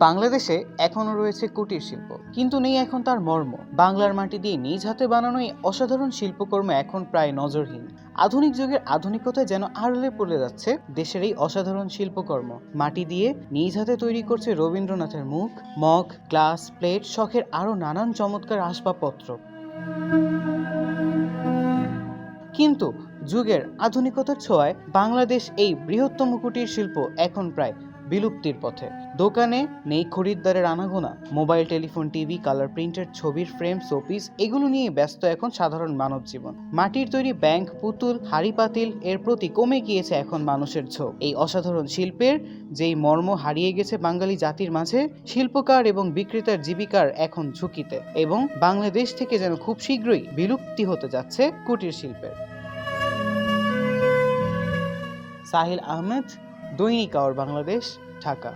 বাংলাদেশে এখনো রয়েছে কুটির শিল্প, কিন্তু নেই এখন তার মর্ম। বাংলার মাটি দিয়ে নিজ হাতে বানানো এই অসাধারণ শিল্পকর্ম এখন প্রায় নজরহীন। আধুনিক যুগের আধুনিকতায় যেন আড়ালে পড়ে যাচ্ছে দেশের এই অসাধারণ শিল্পকর্ম। মাটি দিয়ে নিজ হাতে তৈরি করছে রবীন্দ্রনাথের মুখ, মগ, গ্লাস, প্লেট, শখের আরো নানান চমৎকার আসবাবপত্র। কিন্তু যুগের আধুনিকতার ছোঁয়ায় বাংলাদেশ এই বৃহত্তম কুটির শিল্প এখন প্রায় বিলুপ্তির পথে। দোকানে নেই খরিদ্দারের আনাগোনা। মোবাইল, টেলিফোন, টিভি, কালার প্রিন্টের ছবির ফ্রেম, শোপিস এগুলো নিয়ে ব্যস্ত এখন সাধারণ মানব জীবন। মাটির তৈরি ব্যাংক, পুতুল, হাড়ি পাতিল এর প্রতি কমে গিয়েছে এখন মানুষের ঝোঁক। এই অসাধারণ শিল্পের যেই মর্ম হারিয়ে গেছে বাঙালি জাতির মাঝে, শিল্পকার এবং বিক্রেতার জীবিকার এখন ঝুঁকিতে, এবং বাংলাদেশ থেকে যেন খুব শীঘ্রই বিলুপ্তি হতে যাচ্ছে কুটির শিল্পের। সাহিল আহমেদ, দৈনিক আওয়ার বাংলাদেশ, ঢাকা।